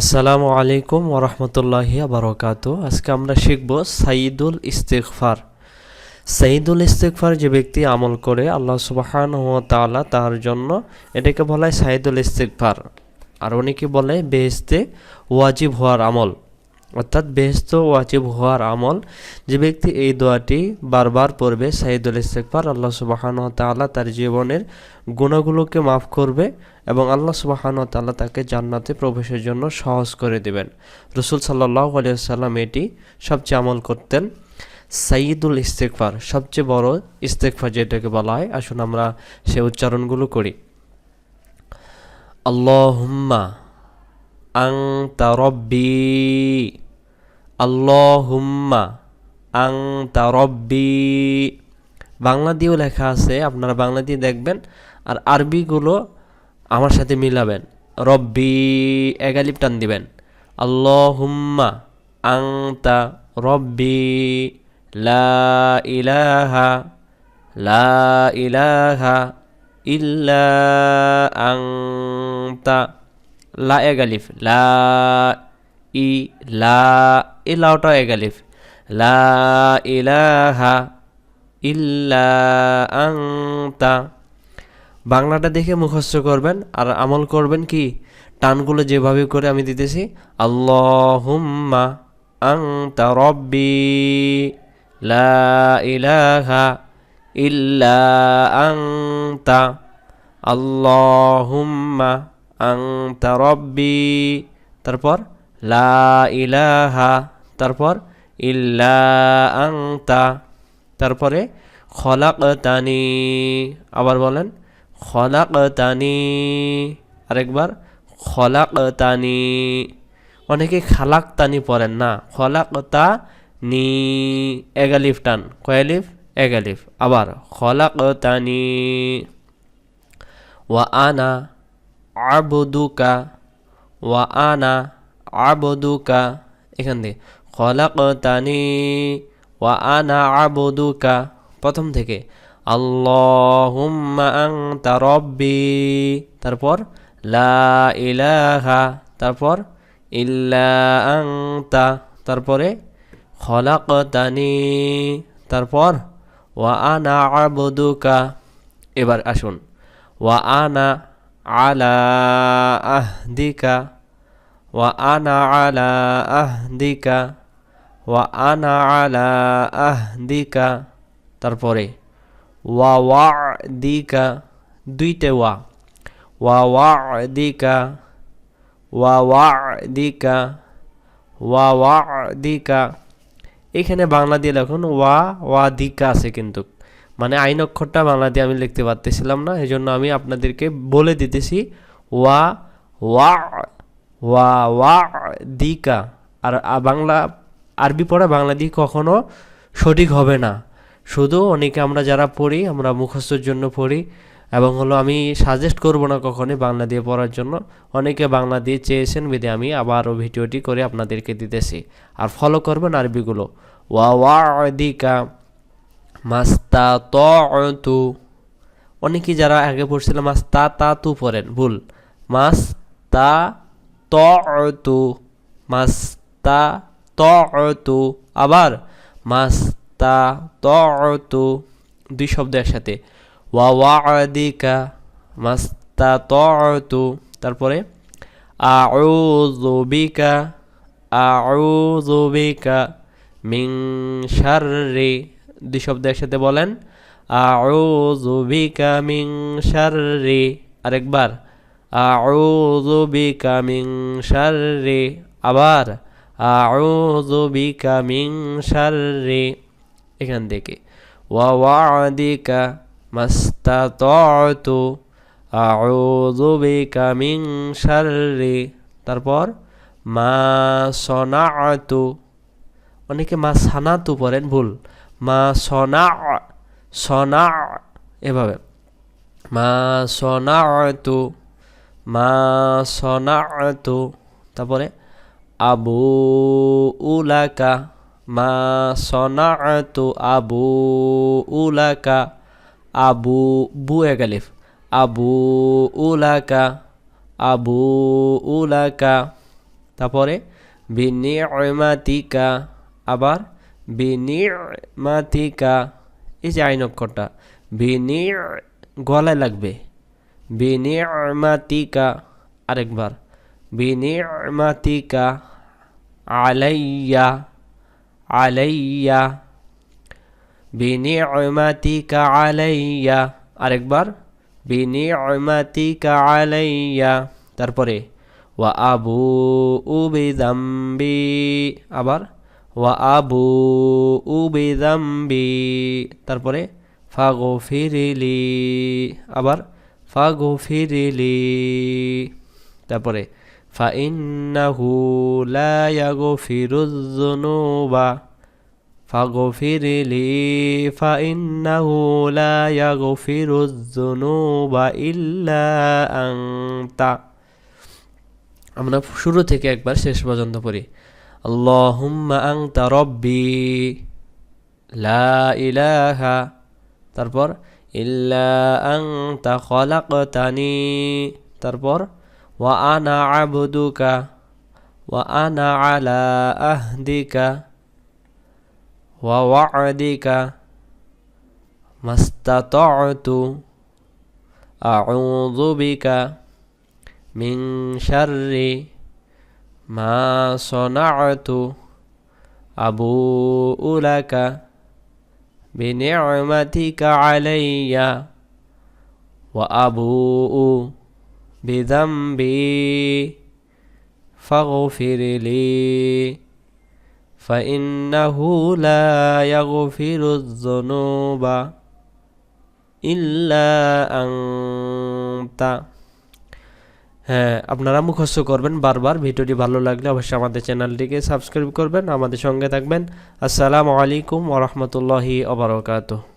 আসসালামু আলাইকুম ওরহমতুল্লাহি বারাকাতু। আজকে আমরা শিখব সাইয়্যিদুল ইস্তিগফার। সাইয়্যিদুল ইস্তিগফার যে ব্যক্তি আমল করে আল্লাহ সুবহানাহু ওয়া তাআলা তার জন্য এটাকে বলা হয় সাইয়্যিদুল ইস্তিগফার। আর অনেকে বলে বেহেশতে ওয়াজিব হওয়ার আমল, অর্থাৎ বেহেশত ওয়াজিব হওয়ার আমল। যে ব্যক্তি এই দোয়াটি বারবার পড়বে সাইয়্যিদুল ইস্তিগফার, আল্লাহ সুবহানাহু ওয়া তাআলা তার জীবনের গুনাহগুলোকে মাফ করবে এবং আল্লাহ সুবহানাহু ওয়া তাআলা তাকে জান্নাতে প্রবেশের জন্য সহজ করে দিবেন। রাসূল সাল্লাল্লাহু আলাইহি ওয়াসাল্লাম এটি সবচেয়ে আমল করতেন। সাইয়্যিদুল ইস্তিগফার সবচেয়ে বড় ইস্তিগফার যেটাকে বলা হয়। আসুন আমরা সে উচ্চারণগুলো করি। আল্লাহুম্মা আনতা রব্বি, আল্লাহুম্মা আনতা রব্বি। বাংলা দিয়েও লেখা আছে, আপনারা বাংলা দিয়ে দেখবেন আর আরবিগুলো আমার সাথে মিলাবেন। রব্বি এক আলিফ টান দিবেন। আল্লাহুম্মা আনতা রব্বি লা ইলাহা লা ইলাহা ইল্লা আনতা। লা এক আলিফ, লা ই লা, এই লাওটা এক আলিফ। লা ইলাহা ইল্লা আনতা। বাংলাটা দেখে মুখস্থ করবেন আর আমল করবেন কি, টানগুলো যেভাবে করে আমি দিতেছি। আল্লাহুম্মা আনতা রব্বি লা ইলাহা ইল্লা আনতা, আল্লাহুম্মা আনতা রব্বি, তারপর লা ইলাহা, তারপর ইল্লা আনতা, তারপরে খলাকতানি। আবার বলেন খলাকতানি, আরেকবার খলাকতানি। অনেকে খালাকতানি পড়েন না, খলাকতানি এক আলিফ টান। কয় আলিফ? এক আলিফ। আবার খলাকতানি। ওয়া আনা আবদুকা, ওয়া আনা আবদুকা, এখান দিয়ে খলাকতানি ওয়া আনা আবদুকা, প্রথম থেকে। আল্লাহুম্মা আনতা রব্বি, তারপর লা ইলাহা, তারপর ইল্লা আনতা, তারপরে খলাকতানি, তারপর ওয়া আনা আবদুকা। এবার আসুন, ওয়া আনা আলা আহদিকা, ওয়া আনা আলা আহদিকা, ওয়া আনা আলা আহদিকা, তারপরে ওয়া ওয়াদিকা, দুইতে ওয়া, ওয়া ওয়াদিকা, ওয়া ওয়াদিকা, ওয়া ওয়াদিকা। এখানে বাংলা দিয়ে লিখুন ওয়া ওয়াদিকা আছে, কিন্তু মানে আইন অক্ষরটা বাংলা দিয়ে আমি লিখতে পারতেছিলাম না, এই জন্য আমি আপনাদেরকে বলে দিতেছি ওয়া ওয়া ওয়া ওয়াদিকা। আর বাংলা আরবি পড়া বাংলা দিয়ে কখনো সঠিক হবে না। শুধু অনেকে আমরা যারা পড়ি, আমরা মুখস্থর জন্য পড়ি, এবং হলো আমি সাজেস্ট করব না কখনোই বাংলা দিয়ে পড়ার জন্য। অনেকে বাংলা দিয়ে চেয়েছেন বিধে আমি আবারও ভিডিওটি করে আপনাদেরকে দিতেছি, আর ফলো করবেন আরবিগুলো। ওয়া ওয়াদিকা মাস্তাতু, অনেকেই যারা আগে পড়ছিলাম মাস্তাতাতু পড়েন, ভুল। মাস্তাতু, মাস্তাতু, আবার মাস্তাতু, দুই শব্দ একসাথে। ওয়া ওয়াদিকা মাস্তাতু, তারপরে আউযু বিকা, আউযু বিকা মিন শাররি, দুই শব্দ একসাথে বলেন। আউযু বিকা মিন শাররি, আরেকবার আউযু বিকা মিন শাররি, আবার আউযু বিকা মিন শাররি। এখান থেকে ওয়া ওয়াদিকা মাস্তাতু আউযু বিকা মিন শাররি, তারপর মা সনাআতু, অনেকে মা সানাতু পড়েন, ভুল। মা সনা, সনা, এভাবে মা সনাআতু, মা সনাআতু, তারপরে আবু উলাকা, মা সনাআতু আবু উলাকা, আবু, বু এক আলিফ, আবু উলাকা, আবু উলাকা, তারপরে বিনি'মাতিকা, আবার বিনি'মাতিকা, এই যে আইন অক্ষরটা গলায় লাগবে, বিনি'মাতিকা, আরেকবার বিনি'মাতিকা আলাইয়া, আলাইয়া, বিনি'মাতিকা আলাইয়া, আরেকবার বিনি'মাতিকা আলাইয়া। তারপরে ওয়া আবুউ বিযামবি, আবার ওয়া আবুউ বিযামবি, তারপরে ফাগফিরলি, আবার ফাগফিরলি, তারপরে ফাইন্নাহু লা ইয়াগফিরুয যুনুবা, ফাগফিরলি ফাইন্নাহু লা ইয়াগফিরুয যুনুবা ইল্লা আনতা। আমরা শুরু থেকে একবার শেষ পর্যন্ত পড়ি। আল্লাহুম্মা আনতা রব্বি লা ইলাহা, তারপর ইল্লা আনতা খালাকতানি, তারপর ওয়া আনা আবদুকা ওয়া আনা আলা আহদিকা ওয়া ওয়া'দিকা মাস্তাতা'তু আউযু বিকা মিন শাররি মা সানা'তু আবুউ লাকা বিনি'মাতিকা আলাইয়া ওয়া আবুউ বিযামবি ফাগফিরলি ফাইন্নাহু লা ইয়াগফিরুয যুনুবা ইল্লা আনতা। হ্যাঁ, আপনারা মুখস্থ করবেন বারবার। ভিডিওটি ভালো লাগলে অবশ্যই আমাদের চ্যানেলটিকে সাবস্ক্রাইব করবেন, আমাদের সঙ্গে থাকবেন। আসসালামু আলাইকুম ওয়া রাহমাতুল্লাহি ওয়া বারাকাতুহু।